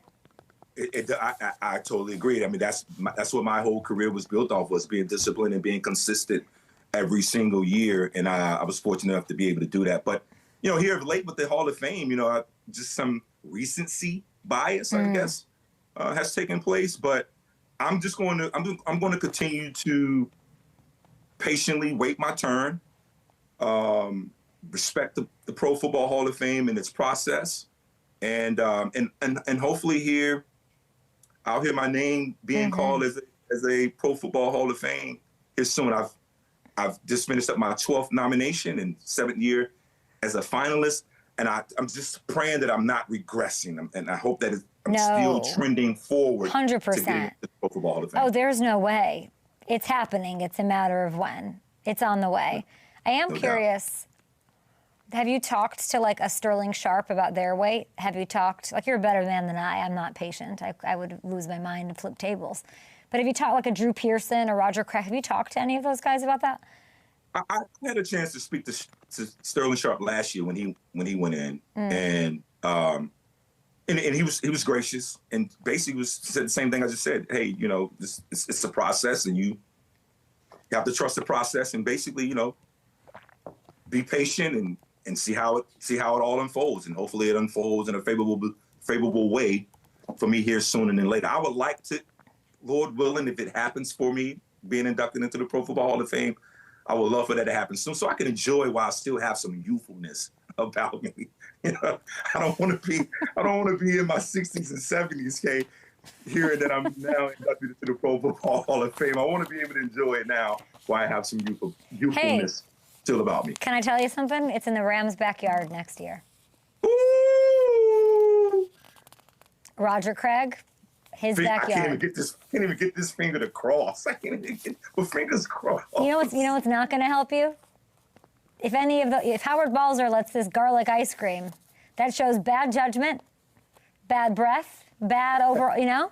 I totally agree. I mean, that's what my whole career was built off, was being disciplined and being consistent every single year. And I was fortunate enough to be able to do that. But, here of late with the Hall of Fame, just some recency bias, I guess, has taken place. But I'm just going to continue to patiently wait my turn, respect the Pro Football Hall of Fame and its process, and hopefully I'll hear my name being called as a Pro Football Hall of Fame here soon. I've just finished up my 12th nomination and 7th year as a finalist, and I'm just praying that I'm not regressing, and I hope that I'm still trending forward 100% to getting the Pro Football Hall of Fame. Oh, there's no way. It's happening. It's a matter of when. It's on the way. I am curious. Have you talked to a Sterling Sharp about their weight? Have you talked, you're a better man than I. I'm not patient. I would lose my mind and flip tables. But have you talked a Drew Pearson or Roger Craig? Have you talked to any of those guys about that? I had a chance to speak to Sterling Sharp last year when he went in, and he was gracious and basically said the same thing I just said. Hey, it's a process, and you have to trust the process, and basically, be patient and see how it all unfolds, and hopefully it unfolds in a favorable way for me here sooner than later. I would like to, Lord willing, if it happens for me being inducted into the Pro Football Hall of Fame, I would love for that to happen soon, so I can enjoy while I still have some youthfulness about me. I don't want to be in my 60s and 70s, hearing that I'm now inducted into the Pro Football Hall of Fame. I want to be able to enjoy it now while I have some youthfulness still about me. Can I tell you something? It's in the Rams' backyard next year. Ooh! Roger Craig, his backyard. I can't even get this finger to cross. I can't even get my fingers crossed. You know what's not going to help you? If Howard Balzer lets this garlic ice cream, that shows bad judgment, bad breath, bad overall.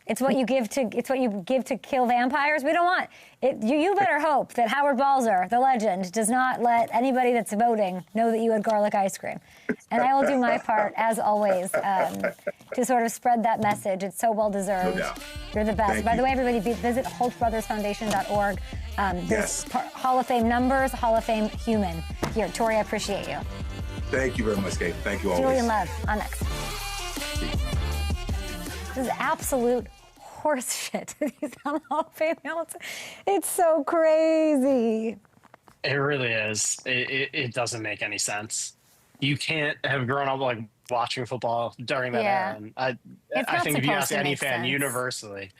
It's what you give to kill vampires. We don't want it. You better hope that Howard Balzer, the legend, does not let anybody that's voting know that you had garlic ice cream. And I will do my part, as always, to sort of spread that message. It's so well deserved. No doubt. You're the best. Thank By you. the way, everybody, visit HoltBrothersFoundation.org. There's Hall of Fame numbers, Hall of Fame human. Here, Torry, I appreciate you. Thank you very much, Kate. Thank you always. Julian Love on next. This is absolute horse shit. He's on the Hall of Fame. It's so crazy. It really is. It doesn't make any sense. You can't have grown up watching football during that era. And I think if you ask any fan, universally,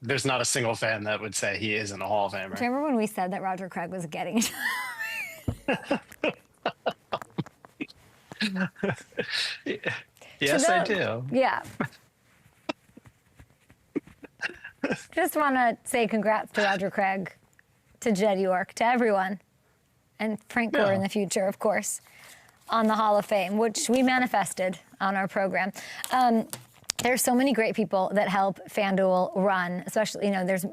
there's not a single fan that would say he isn't a Hall of Famer. Do you remember when we said that Roger Craig was getting Yes, I do. Yeah. Just want to say congrats to Roger Craig, to Jed York, to everyone, and Frank Gore in the future, of course, on the Hall of Fame, which we manifested on our program. There's so many great people that help FanDuel run, especially, you know, there's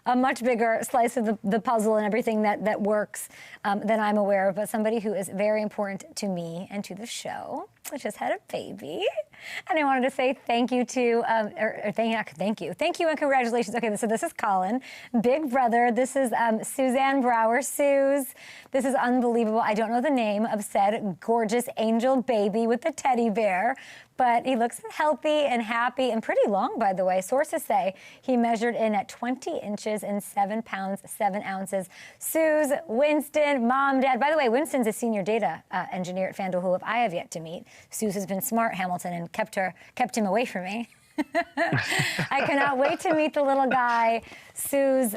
a much bigger slice of the puzzle and everything that works than I'm aware of, but somebody who is very important to me and to the show, which has had a baby. And I wanted to say thank you to, thank you and congratulations. Okay, so this is Colin, big brother. This is Suzanne Brower, Suze. This is unbelievable. I don't know the name of said gorgeous angel baby with the teddy bear, but he looks healthy and happy and pretty long, by the way. Sources say he measured in at 20 inches and 7 pounds, 7 ounces. Suze, Winston, mom, dad. By the way, Winston's a senior data engineer at FanDuel who I have yet to meet. Suze has been smart, Hamilton, and kept him away from me. I cannot wait to meet the little guy. Suze,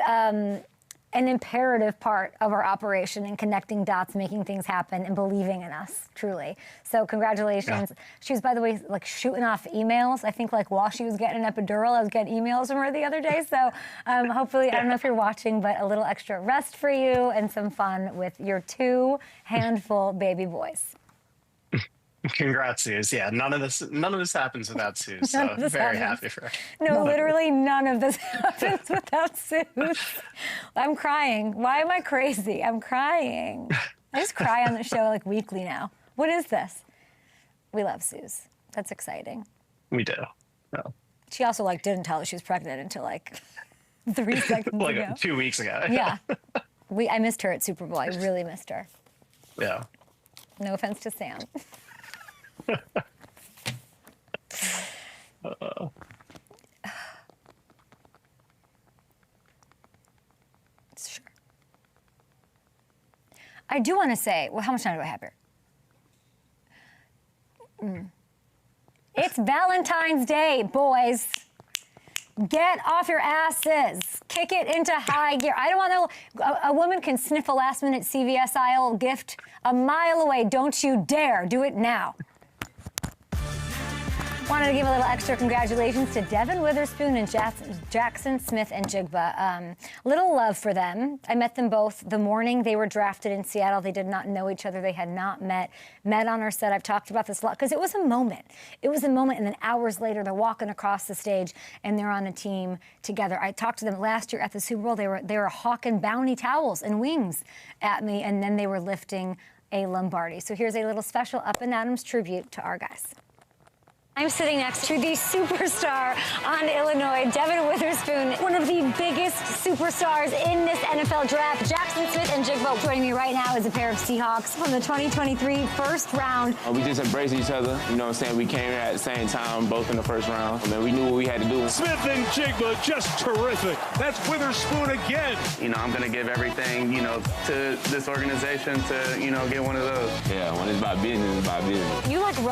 an imperative part of our operation in connecting dots, making things happen, and believing in us, truly. So congratulations. Yeah. She was, by the way, like shooting off emails. I think like while she was getting an epidural, I was getting emails from her the other day. So hopefully, I don't know if you're watching, but a little extra rest for you and some fun with your 2 handful baby boys. Congrats, Suze. Yeah, none of this happens without Suze. So very happy for her. No, literally none of this happens without Suze. I'm crying. Why am I crazy? I'm crying. I just cry on the show like weekly now. What is this? We love Suze. That's exciting. We do. No. She also like didn't tell us she was pregnant until like 3 seconds like ago. 2 weeks ago. Yeah. I missed her at Super Bowl. I really missed her. Yeah. No offense to Sam. Sure. I do want to say, well, how much time do I have here? It's Valentine's Day, boys. Get off your asses. Kick it into high gear. I don't want to. A woman can sniff a last-minute CVS aisle gift a mile away. Don't you dare do it now. Wanted to give a little extra congratulations to Devin Witherspoon and Jackson Smith-Njigba. Little love for them. I met them both the morning they were drafted in Seattle. They did not know each other. They had not met on our set. I've talked about this a lot because it was a moment. It was a moment, and then hours later, they're walking across the stage, and they're on a team together. I talked to them last year at the Super Bowl. They were hawking bounty towels and wings at me, and then they were lifting a Lombardi. So here's a little special Up and Adams tribute to our guys. I'm sitting next to the superstar on Illinois, Devin Witherspoon, one of the biggest superstars in this NFL draft. Jackson Smith-Njigba joining me right now is a pair of Seahawks from the 2023 first round. We just embraced each other. You know what I'm saying? We came here at the same time, both in the first round. I mean, we knew what we had to do. Smith-Njigba, just terrific. That's Witherspoon again. You know, I'm going to give everything, you know, to this organization to, you know, get one of those. Yeah, when it's about business, it's about business.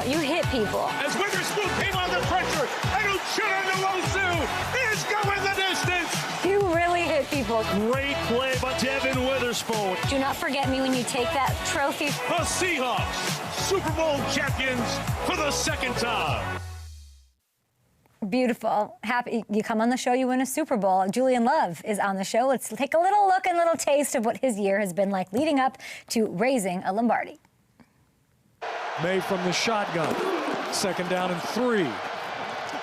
You hit people. As Witherspoon came under pressure, I don't shoot on the low Sue. He's going the distance. You really hit people. Great play by Devin Witherspoon. Do not forget me when you take that trophy. The Seahawks, Super Bowl champions for the second time. Beautiful. Happy you come on the show, you win a Super Bowl. Julian Love is on the show. Let's take a little look and a little taste of what his year has been like leading up to raising a Lombardi. Made from the shotgun. 2nd down and 3.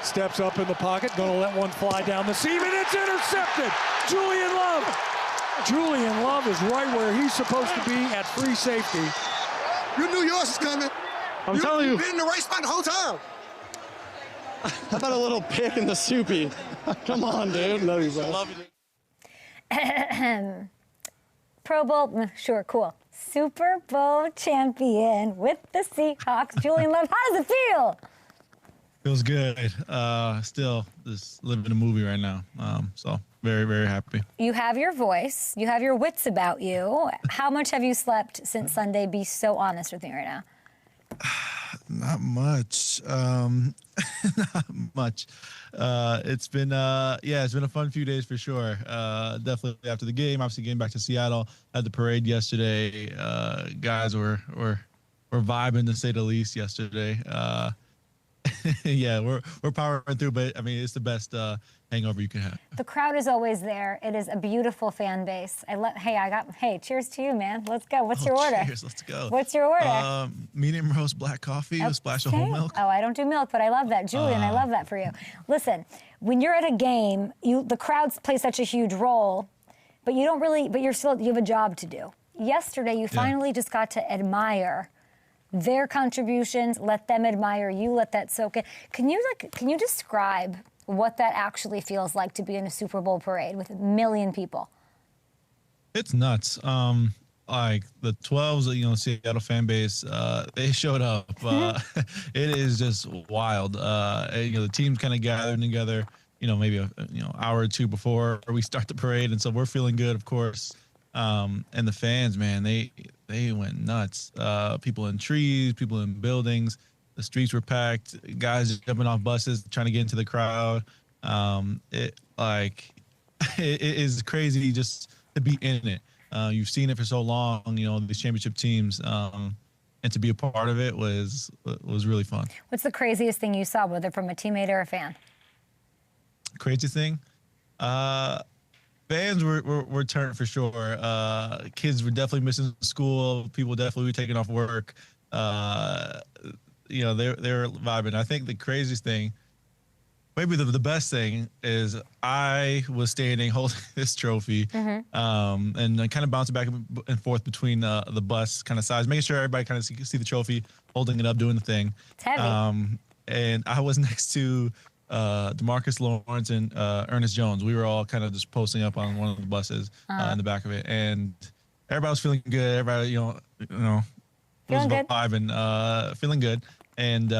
Steps up in the pocket, gonna let one fly down the seam, and it's intercepted. Julian Love. Julian Love is right where he's supposed to be at free safety. You knew yours was coming. I'm telling you. You've been in the race spot the whole time. How about a little pick in the soupy? Come on, dude. Love you, bro. Love you. Pro Bowl, sure, cool. Super Bowl champion with the Seahawks. Julian Love, how does it feel? Feels good. Still just living a movie right now. So very, very happy. You have your voice. You have your wits about you. How much have you slept since Sunday? Be so honest with me right now. Not much. Not much. It's been it's been a fun few days for sure. Definitely after the game, obviously getting back to Seattle, had the parade yesterday. Guys were vibing to say the least yesterday. yeah, we're powering through, but I mean, it's the best hangover you can have. The crowd is always there. It is a beautiful fan base. Hey, cheers to you, man. Let's go. What's your order? Cheers, let's go. What's your order? Medium roast black coffee, a splash of whole milk. Oh, I don't do milk, but I love that. Julian, I love that for you. Listen, when you're at a game, the crowds play such a huge role, but you have a job to do. Yesterday, you finally just got to admire their contributions, let them admire you, let that soak in. Can you describe what that actually feels like to be in a Super Bowl parade with 1 million people? It's nuts. Like the 12s, Seattle fan base, they showed up. It is just wild. The teams kind of gathered together, maybe an hour or two before we start the parade, and so we're feeling good, of course. And the fans, man, they went nuts. People in trees, people in buildings. The streets were packed. Guys jumping off buses, trying to get into the crowd. It is crazy just to be in it. You've seen it for so long, these championship teams, and to be a part of it was really fun. What's the craziest thing you saw, whether from a teammate or a fan? Craziest thing? Fans were turned for sure. Kids were definitely missing school. People definitely were taking off work. They were vibing. I think the craziest thing, maybe the best thing, is I was standing holding this trophy, and kind of bouncing back and forth between the bus kind of sides, making sure everybody kind of see the trophy, holding it up, doing the thing. It's heavy. And I was next to DeMarcus Lawrence and Ernest Jones. We were all kind of just posting up on one of the buses in the back of it, and everybody was feeling good. Everybody, was vibing, feeling good. And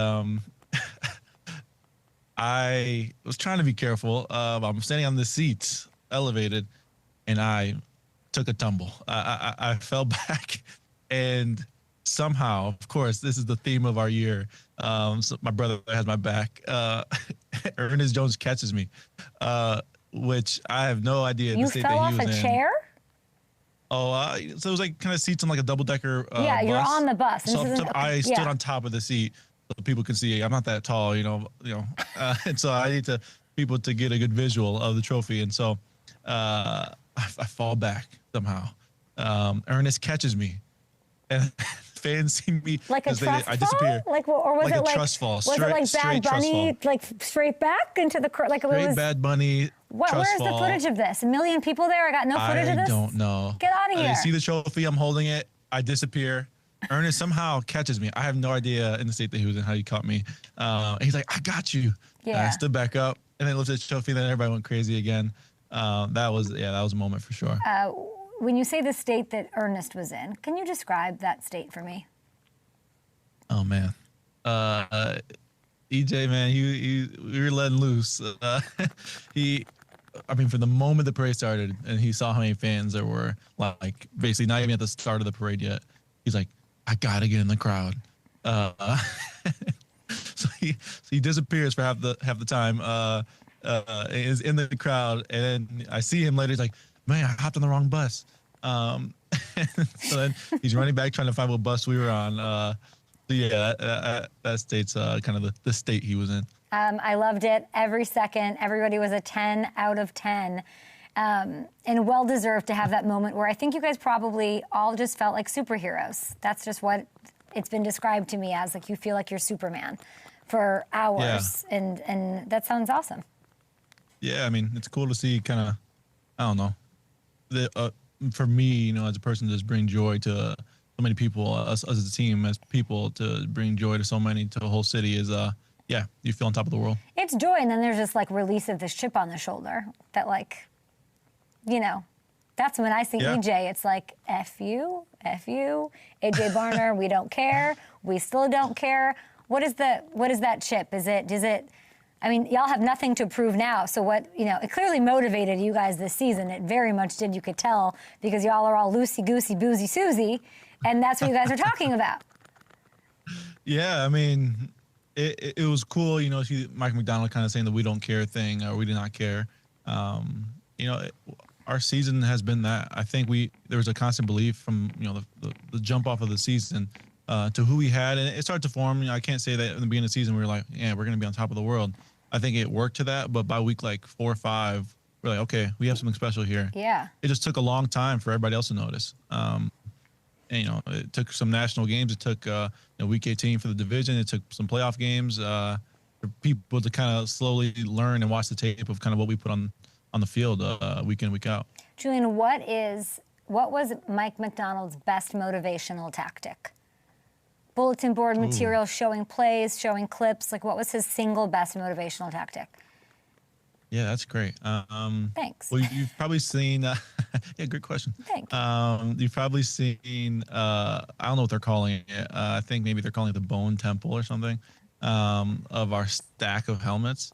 I was trying to be careful. I'm standing on the seats, elevated, and I took a tumble. I fell back, and somehow, of course, this is the theme of our year. So my brother has my back. Ernest Jones catches me, which I have no idea. You fell off a chair? Oh, so it was like kind of seats on like a double-decker yeah, bus. You're on the bus. So I stood on top of the seat so people can see. I'm not that tall, and so I need people to get a good visual of the trophy. And so I fall back somehow. Ernest catches me, and fans see me like a trust fall? I disappear. Or was like it a trust fall? Was it like Bad Bunny, like straight back into the like straight it was Bad Bunny? Where's the footage of this? 1 million people there? I got no footage of this? I don't know. Get out of here. I see the trophy. I'm holding it. I disappear. Ernest somehow catches me. I have no idea in the state that he was in how he caught me. He's like, I got you. Yeah. And I stood back up and then lifted the trophy. Then everybody went crazy again. That was a moment for sure. When you say the state that Ernest was in, can you describe that state for me? Oh, man. EJ, man, we were letting loose. From the moment the parade started and he saw how many fans there were, like basically not even at the start of the parade yet, he's like, I gotta get in the crowd. So he disappears for half the time. Is in the crowd, and then I see him later. He's like, man, I hopped on the wrong bus. So then he's running back trying to find what bus we were on. That state's kind of the state he was in. I loved it every second. Everybody was a 10 out of 10. And well-deserved to have that moment where I think you guys probably all just felt like superheroes. That's just what it's been described to me as. Like, you feel like you're Superman for hours. Yeah. And that sounds awesome. Yeah, I mean, it's cool to see kind of, I don't know, for me, as a person to just bring joy to so many people, us as a team, as people, to bring joy to so many, to a whole city is, you feel on top of the world. It's joy, and then there's this, release of this chip on the shoulder that, that's when I see EJ. It's like, F you, AJ Barner, we don't care. We still don't care. What is that chip? Does it, y'all have nothing to prove now. So it clearly motivated you guys this season. It very much did, you could tell, because y'all are all loosey-goosey, boozy-Susie, and that's what you guys are talking about. Yeah, it was cool, see Mike McDonald kind of saying the we don't care thing, or we do not care. Our season has been that. I think there was a constant belief from, the jump off of the season to who we had, and it started to form. You know, I can't say that in the beginning of the season we were like, yeah, we're going to be on top of the world. I think it worked to that, but by week like 4 or 5, we're like, okay, we have something special here. Yeah. It just took a long time for everybody else to notice. And, you know, it took some national games. It took week 18 for the division. It took some playoff games for people to kind of slowly learn and watch the tape of kind of what we put on the field week in, week out. Julian, what was Mike McDonald's best motivational tactic? Bulletin board material, showing plays, showing clips. Like, what was his single best motivational tactic? Yeah, that's great. Thanks. Well, you've probably seen. Yeah, great question. Thanks. You've probably seen. I don't know what they're calling it. I think maybe they're calling it the Bone Temple or something. Of our stack of helmets.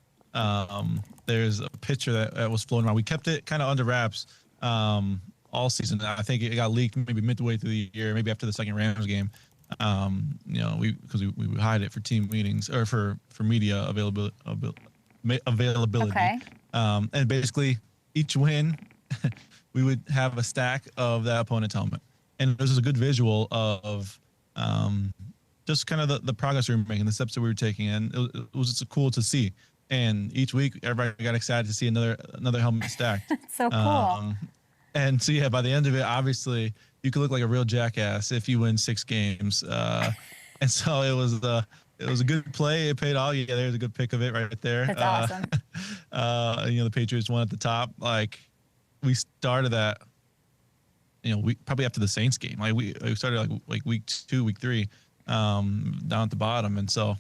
There's a picture that was floating around. We kept it kind of under wraps all season. I think it got leaked maybe midway through the year, maybe after the second Rams game. You know, because we would hide it for team meetings or for media availability. Okay. And basically each win, we would have a stack of that opponent's helmet, and this is a good visual of just kind of the progress we were making, the steps that we were taking, and it was just cool to see. And each week, everybody got excited to see another helmet stacked. So cool. And so yeah, by the end of it, obviously, you could look like a real jackass if you win 6 games. And so it was a good play. It paid off. Yeah, there's a good pick of it right there. That's awesome. You know, the Patriots won at the top. Like, we started that. You know, we probably after the Saints game. Like we started like week 2, week 3, down at the bottom. And so,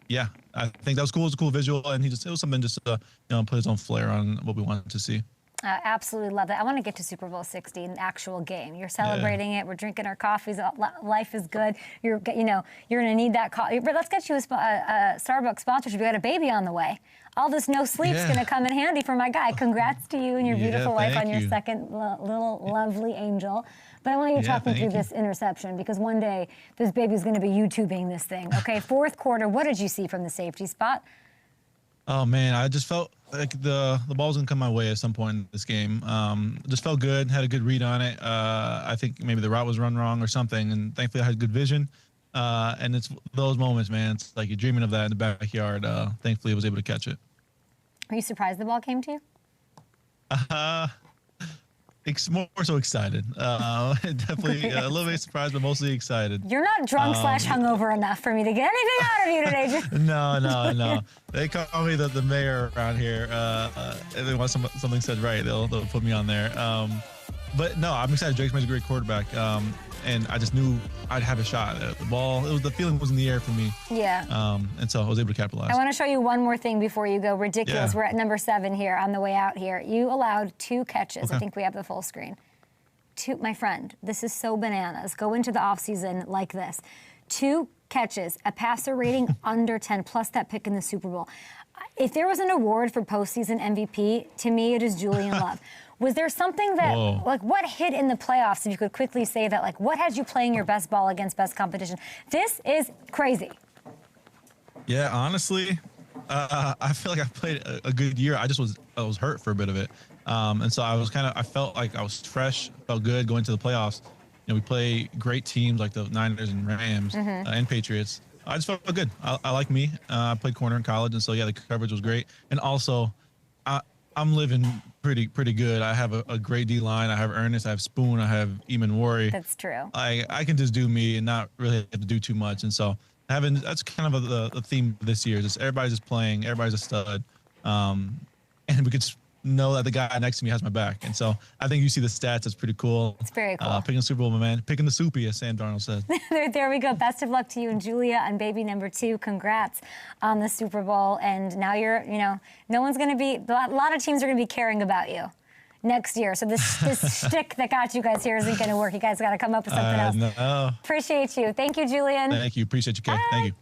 yeah, I think that was cool. It was a cool visual, and it was something just to put his own flair on what we wanted to see. Absolutely love that. I want to get to Super Bowl 60, an actual game. You're celebrating it. We're drinking our coffees. Life is good. You're going to need that coffee. But let's get you a Starbucks sponsorship. You got a baby on the way. All this no sleep's going to come in handy for my guy. Congrats to you and your beautiful wife on your second little lovely angel. But I want you to talk me through this interception, because one day this baby's going to be YouTubing this thing. Okay, fourth quarter, what did you see from the safety spot? Oh, man, I just felt like the ball was going to come my way at some point in this game. Just felt good, had a good read on it. I think maybe the route was run wrong or something, and thankfully I had good vision. And it's those moments, man. It's like you're dreaming of that in the backyard. Thankfully, I was able to catch it. Are you surprised the ball came to you? More so excited. Definitely a little bit surprised, but mostly excited. You're not drunk / hungover enough for me to get anything out of you today. No. They call me the mayor around here. If they want something said right, they'll put me on there. But no, I'm excited. Drake's a great quarterback. And I just knew I'd have a shot at the ball. The feeling was in the air for me. Yeah. And so I was able to capitalize. I want to show you one more thing before you go. Ridiculous. Yeah. We're at number 7 here on the way out here. You allowed 2 catches. Okay. I think we have the full screen. My friend, this is so bananas. Go into the offseason like this. 2 catches, a passer rating under 10, plus that pick in the Super Bowl. If there was an award for postseason MVP, to me it is Julian Love. Was there something that, like, what hit in the playoffs, if you could quickly say that, like, what had you playing your best ball against best competition? This is crazy. Yeah, honestly, I feel like I played a good year. I was hurt for a bit of it. And so I felt like I was fresh, felt good going to the playoffs. You know, we play great teams like the Niners and Rams and Patriots. I just felt good. I like me. I played corner in college, and so, yeah, the coverage was great. And also, I'm living pretty good. I have a great D-line. I have Ernest. I have Spoon. I have Eamon Worry. That's true. I can just do me and not really have to do too much. And so that's kind of the theme this year. Just everybody's just playing. Everybody's a stud. And we could know that the guy next to me has my back. And so I think you see the stats. It's pretty cool. It's very cool. Picking the Super Bowl, my man. Picking the soupy, as Sam Darnold said. There we go. Best of luck to you and Julia on baby number 2. Congrats on the Super Bowl. And now you're, no one's going to be, a lot of teams are going to be caring about you next year. So this shtick that got you guys here isn't going to work. You guys got to come up with something else. No. Appreciate you. Thank you, Julian. Thank you. Appreciate you, Kay. Thank you.